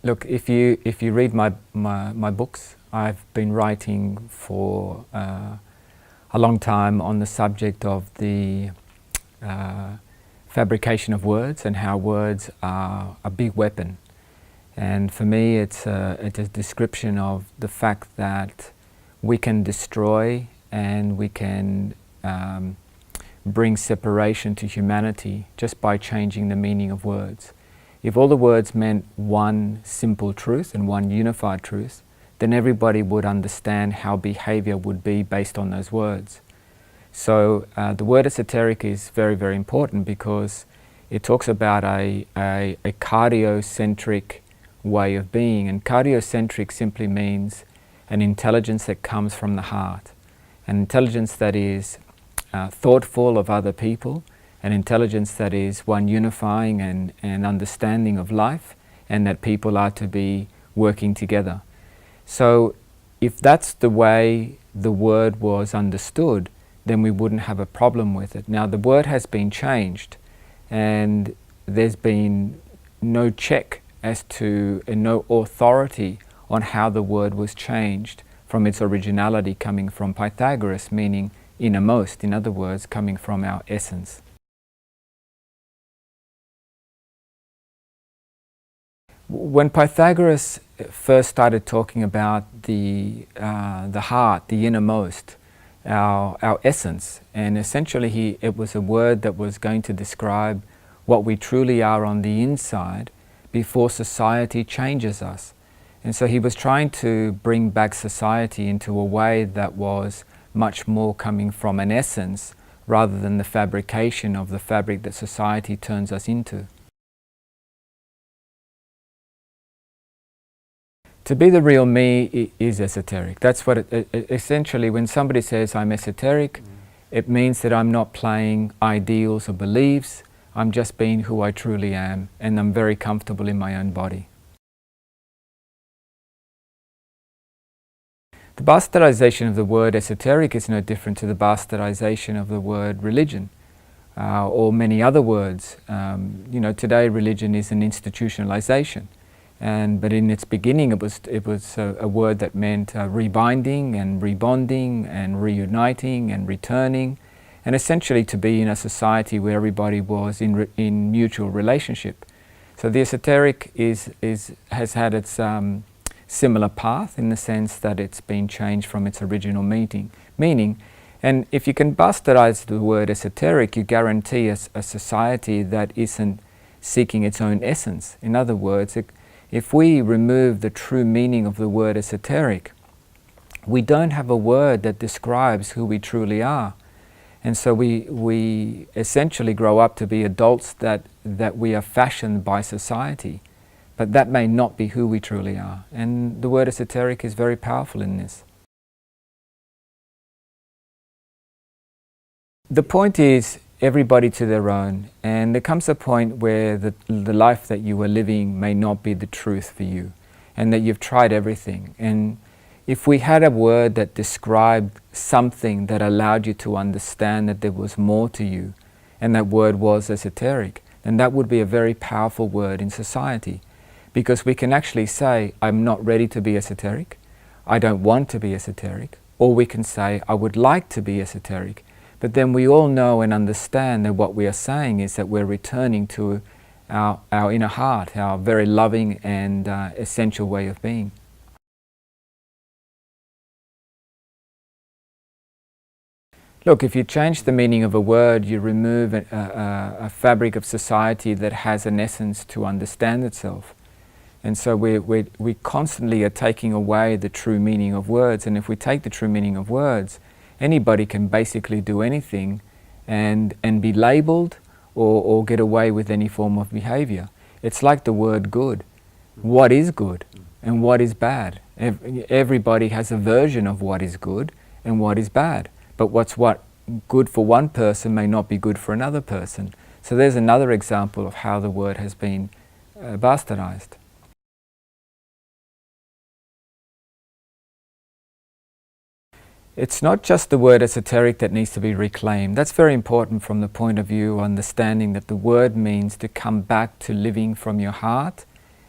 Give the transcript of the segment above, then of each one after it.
Look, if you read my books, I've been writing for a long time on the subject of the fabrication of words and how words are a big weapon. And for me, it's a description of the fact that we can destroy and we can bring separation to humanity just by changing the meaning of words. If all the words meant one simple truth and one unified truth, then everybody would understand how behavior would be based on those words. So the word esoteric is very, very important because it talks about a cardiocentric way of being, and cardiocentric simply means an intelligence that comes from the heart, an intelligence that is thoughtful of other people, an intelligence that is one unifying and understanding of life, and that people are to be working together. So if that's the way the word was understood, then we wouldn't have a problem with it. Now the word has been changed, and there's been no check as to, and no authority on how the word was changed from its originality coming from Pythagoras, meaning innermost, in other words, coming from our essence. When Pythagoras first started talking about the heart, the innermost, our essence, and essentially it was a word that was going to describe what we truly are on the inside before society changes us. And so he was trying to bring back society into a way that was much more coming from an essence rather than the fabrication of the fabric that society turns us into. To be the real me is esoteric. That's what essentially when somebody says I'm esoteric, it means that I'm not playing ideals or beliefs, I'm just being who I truly am, and I'm very comfortable in my own body. The bastardization of the word esoteric is no different to the bastardization of the word religion or many other words. Today religion is an institutionalization. But in its beginning it was a word that meant rebinding and rebonding and reuniting and returning, and essentially to be in a society where everybody was in mutual relationship. So the esoteric has had its similar path in the sense that it's been changed from its original meaning. And if you can bastardize the word esoteric, you guarantee a society that isn't seeking its own essence. In other words, if we remove the true meaning of the word esoteric, we don't have a word that describes who we truly are. And so we essentially grow up to be adults that we are fashioned by society. But that may not be who we truly are. And the word esoteric is very powerful in this. The point is, everybody to their own, and there comes a point where the life that you are living may not be the truth for you, and that you've tried everything. And if we had a word that described something that allowed you to understand that there was more to you, and that word was esoteric, then that would be a very powerful word in society, because we can actually say, I'm not ready to be esoteric, I don't want to be esoteric, or we can say, I would like to be esoteric. But then we all know and understand that what we are saying is that we're returning to our inner heart, our very loving and essential way of being. Look, if you change the meaning of a word, you remove a fabric of society that has an essence to understand itself. And so we constantly are taking away the true meaning of words. And if we take the true meaning of words, anybody can basically do anything and be labeled or get away with any form of behavior. It's like the word good. What is good and what is bad? Everybody has a version of what is good and what is bad. But what's good for one person may not be good for another person. So there's another example of how the word has been bastardized. It's not just the word esoteric that needs to be reclaimed. That's very important from the point of view of understanding that the word means to come back to living from your heart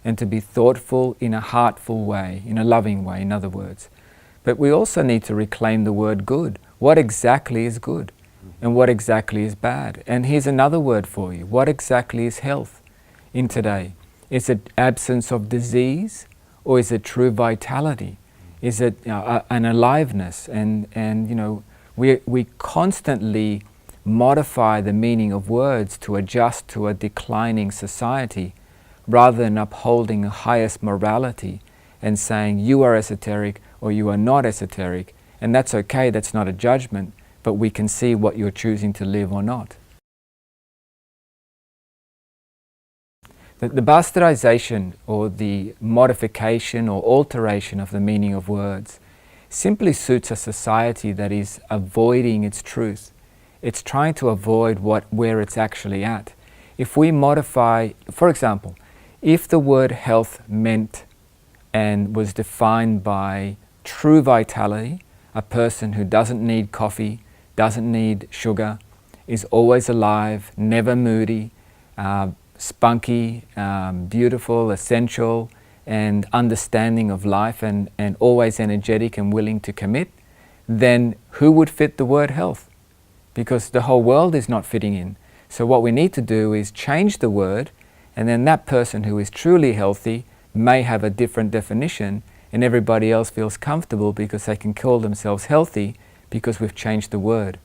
and to be thoughtful in a heartful way, in a loving way, in other words. But we also need to reclaim the word good. What exactly is good? And what exactly is bad? And here's another word for you. What exactly is health in today? Is it absence of disease, or is it true vitality? Is it an aliveness? And you know, we constantly modify the meaning of words to adjust to a declining society, rather than upholding a highest morality and saying you are esoteric or you are not esoteric. And that's okay, that's not a judgment, but we can see what you're choosing to live or not. The bastardization or the modification or alteration of the meaning of words simply suits a society that is avoiding its truth. It's trying to avoid where it's actually at. If we modify, for example, if the word health meant and was defined by true vitality, a person who doesn't need coffee, doesn't need sugar, is always alive, never moody, spunky, beautiful, essential, and understanding of life, and always energetic and willing to commit, then who would fit the word health? Because the whole world is not fitting in. So what we need to do is change the word, and then that person who is truly healthy may have a different definition, and everybody else feels comfortable because they can call themselves healthy because we've changed the word.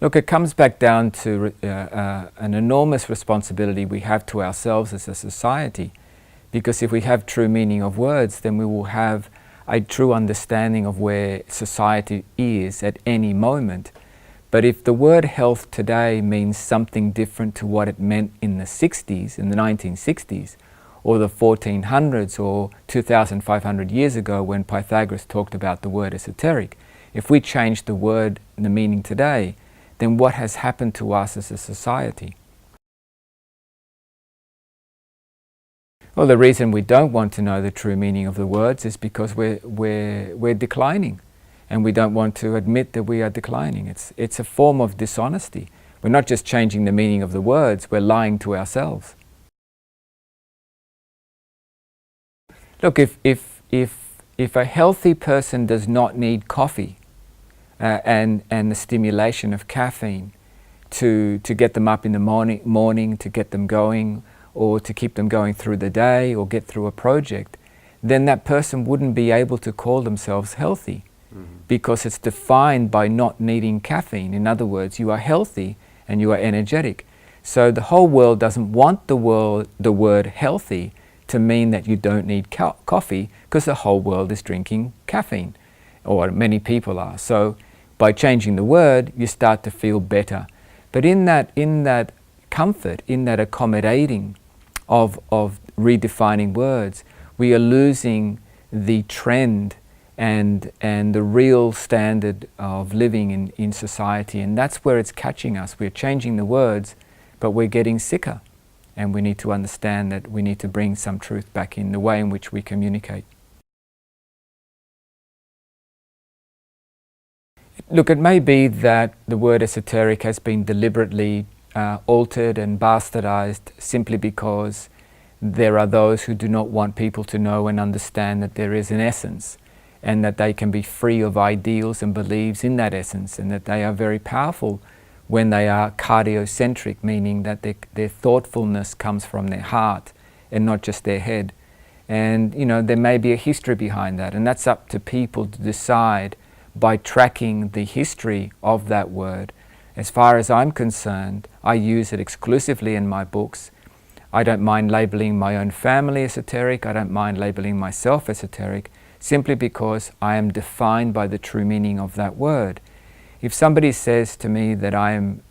Look, it comes back down to an enormous responsibility we have to ourselves as a society, because if we have true meaning of words, then we will have a true understanding of where society is at any moment. But if the word health today means something different to what it meant in the 60s, in the 1960s, or the 1400s, or 2,500 years ago when Pythagoras talked about the word esoteric, if we change the word and the meaning today, then what has happened to us as a society? Well, the reason we don't want to know the true meaning of the words is because we're declining, and we don't want to admit that we are declining. It's a form of dishonesty. We're not just changing the meaning of the words, we're lying to ourselves. Look, if a healthy person does not need coffee and the stimulation of caffeine to get them up in the morning, to get them going, or to keep them going through the day, or get through a project, then that person wouldn't be able to call themselves healthy, because it's defined by not needing caffeine. In other words, you are healthy and you are energetic. So the whole world doesn't want the word healthy to mean that you don't need coffee, because the whole world is drinking caffeine, or many people are. So by changing the word, you start to feel better. But in that comfort, in that accommodating of redefining words, we are losing the trend and the real standard of living in society. And that's where it's catching us. We're changing the words, but we're getting sicker. And we need to understand that we need to bring some truth back in the way in which we communicate. Look, it may be that the word esoteric has been deliberately altered and bastardized simply because there are those who do not want people to know and understand that there is an essence, and that they can be free of ideals and beliefs in that essence, and that they are very powerful when they are cardiocentric, meaning that their thoughtfulness comes from their heart and not just their head. And you know, there may be a history behind that, and that's up to people to decide by tracking the history of that word. As far as I'm concerned, I use it exclusively in my books. I don't mind labeling my own family esoteric. I don't mind labeling myself esoteric, simply because I am defined by the true meaning of that word. If somebody says to me that I am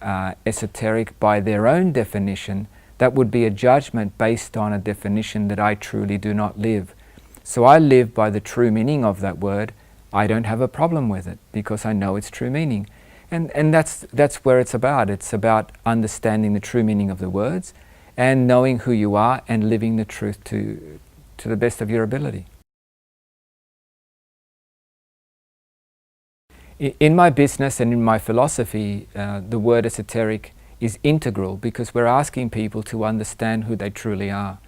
esoteric by their own definition, that would be a judgment based on a definition that I truly do not live. So I live by the true meaning of that word. I don't have a problem with it because I know its true meaning. And that's where it's about. It's about understanding the true meaning of the words and knowing who you are and living the truth to the best of your ability. In my business and in my philosophy, the word esoteric is integral because we're asking people to understand who they truly are,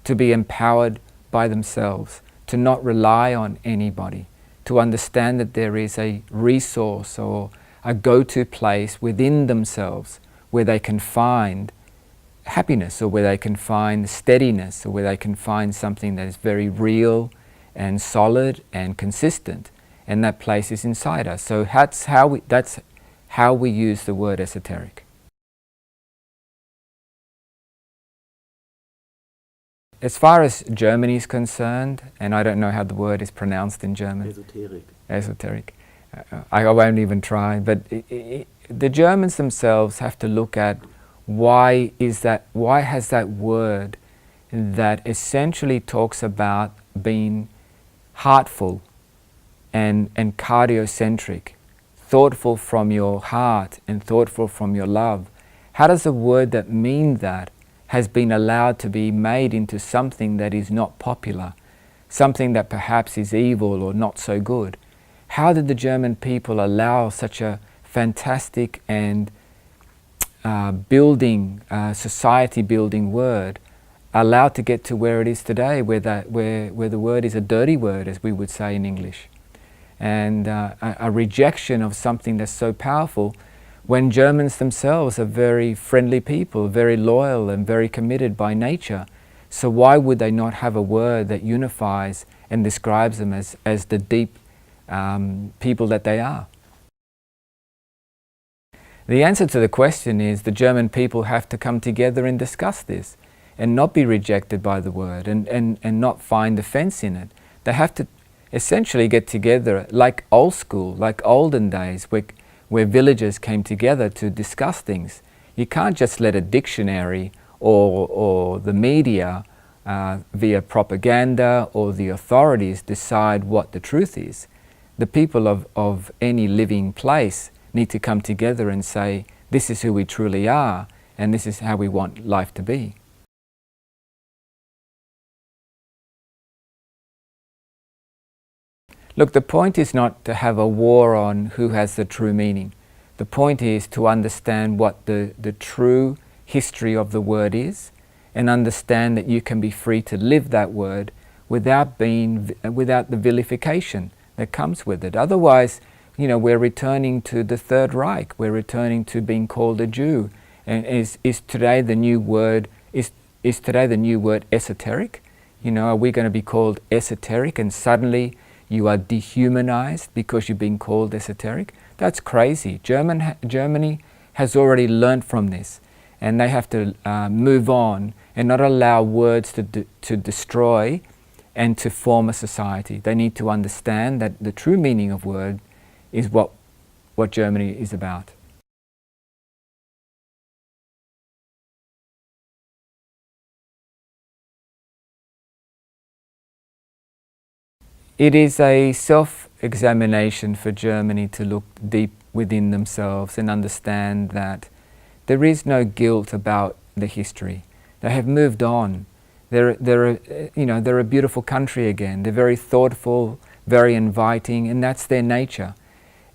to be empowered by themselves, to not rely on anybody, to understand that there is a resource or a go-to place within themselves where they can find happiness, or where they can find steadiness, or where they can find something that is very real and solid and consistent. And that place is inside us. So that's how we use the word esoteric. As far as Germany is concerned, and I don't know how the word is pronounced in German. Esoterik. Esoteric. I won't even try. But the Germans themselves have to look at why has that word that essentially talks about being heartful and cardiocentric, thoughtful from your heart and thoughtful from your love. How does a word that means that has been allowed to be made into something that is not popular, something that perhaps is evil or not so good? How did the German people allow such a fantastic and society-building word allowed to get to where it is today, where the word is a dirty word, as we would say in English, and a rejection of something that's so powerful, when Germans themselves are very friendly people, very loyal and very committed by nature? So why would they not have a word that unifies and describes them as the deep people that they are? The answer to the question is the German people have to come together and discuss this and not be rejected by the word and not find offense in it. They have to essentially get together like old school, like olden days, where villagers came together to discuss things. You can't just let a dictionary or the media via propaganda or the authorities decide what the truth is. The people of any living place need to come together and say, this is who we truly are and this is how we want life to be. Look, the point is not to have a war on who has the true meaning. The point is to understand what the true history of the word is, and understand that you can be free to live that word without the vilification that comes with it. Otherwise, we're returning to the Third Reich. We're returning to being called a Jew. And is today the new word esoteric? Are we going to be called esoteric and suddenly you are dehumanized because you've been called esoteric? That's crazy. Germany has already learnt from this, and they have to move on and not allow words to destroy and to form a society. They need to understand that the true meaning of word is what Germany is about. It is a self-examination for Germany to look deep within themselves and understand that there is no guilt about the history. They have moved on. They're a beautiful country again. They're very thoughtful, very inviting, and that's their nature.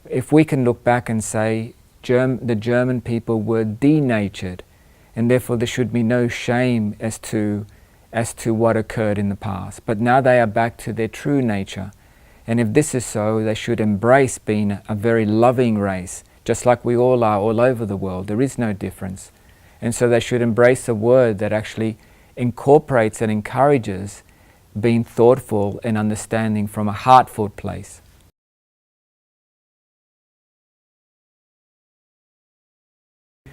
If we can look back and say the German people were denatured, and therefore there should be no shame as to what occurred in the past. But now they are back to their true nature. And if this is so, they should embrace being a very loving race, just like we all are all over the world. There is no difference. And so they should embrace a word that actually incorporates and encourages being thoughtful and understanding from a heartfelt place.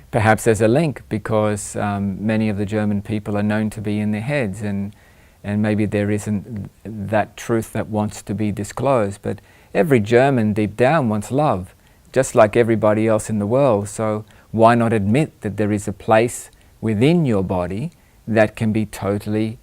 Perhaps there's a link because many of the German people are known to be in their heads, and maybe there isn't that truth that wants to be disclosed. But every German deep down wants love, just like everybody else in the world. So why not admit that there is a place within your body that can be totally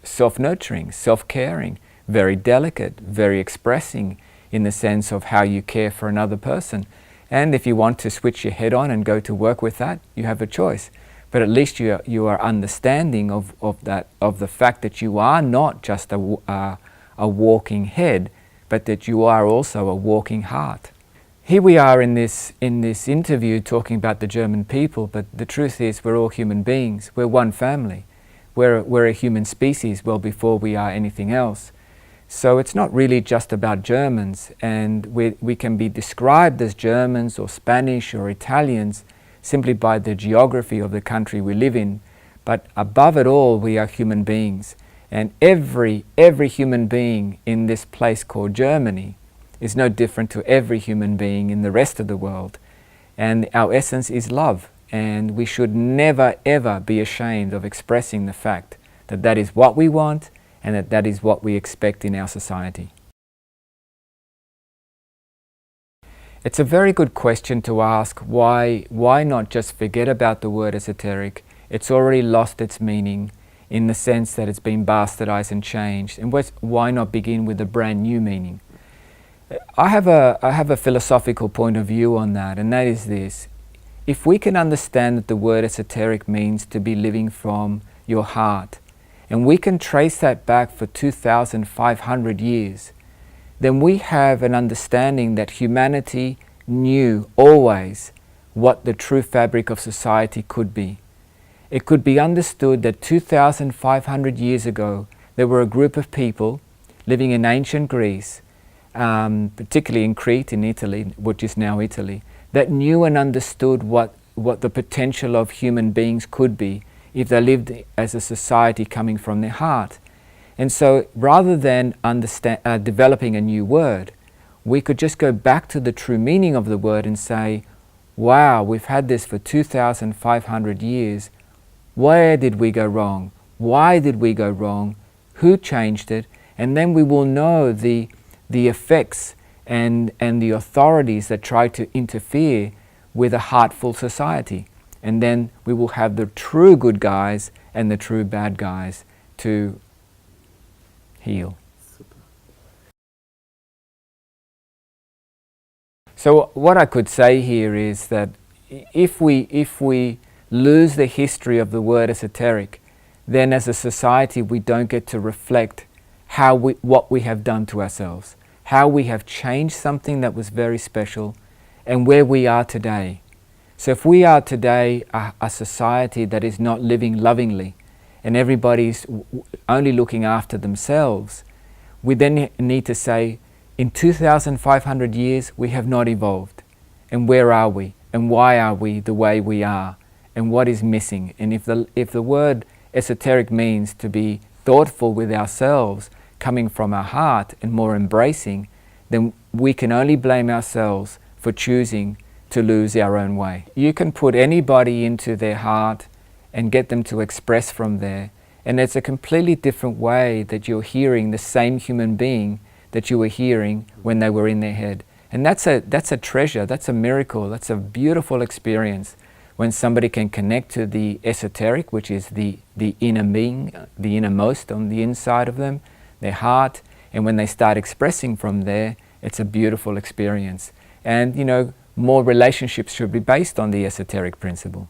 self-nurturing, self-caring, very delicate, very expressing in the sense of how you care for another person. And if you want to switch your head on and go to work with that, you have a choice. But at least you are understanding of the fact that you are not just a walking head, but that you are also a walking heart. here we are in this interview talking about the German people, but the truth is we're all human beings. We're one family. We're a human species well before we are anything else. So it's not really just about Germans, and we can be described as Germans or Spanish or Italians simply by the geography of the country we live in. But above it all, we are human beings. And every human being in this place called Germany is no different to every human being in the rest of the world. And our essence is love. And we should never ever be ashamed of expressing the fact that that is what we want and that that is what we expect in our society. It's a very good question to ask, why not just forget about the word esoteric? It's already lost its meaning in the sense that it's been bastardized and changed. And why not begin with a brand new meaning? I have a philosophical point of view on that, and that is this. If we can understand that the word esoteric means to be living from your heart, and we can trace that back for 2,500 years, then we have an understanding that humanity knew always what the true fabric of society could be. It could be understood that 2,500 years ago there were a group of people living in ancient Greece, particularly in Crete in Italy, which is now Italy, that knew and understood what the potential of human beings could be if they lived as a society coming from their heart. And so rather than developing a new word, we could just go back to the true meaning of the word and say, wow, we've had this for 2,500 years. Where did we go wrong? Why did we go wrong? Who changed it? And then we will know the effects and the authorities that try to interfere with a heartful society. And then we will have the true good guys and the true bad guys to heal. Super. So what I could say here is that if we lose the history of the word esoteric, then as a society we don't get to reflect what we have done to ourselves, how we have changed something that was very special, and where we are today. So if we are today a society that is not living lovingly and everybody's only looking after themselves, we then need to say, in 2,500 years we have not evolved. And where are we? And why are we the way we are? And what is missing? And if the word esoteric means to be thoughtful with ourselves, coming from our heart and more embracing, then we can only blame ourselves for choosing to lose our own way. You can put anybody into their heart and get them to express from there, and it's a completely different way that you're hearing the same human being that you were hearing when they were in their head. And that's a treasure, that's a miracle, that's a beautiful experience when somebody can connect to the esoteric, which is the inner being, the innermost on the inside of them, their heart, and when they start expressing from there, it's a beautiful experience. And more relationships should be based on the esoteric principle.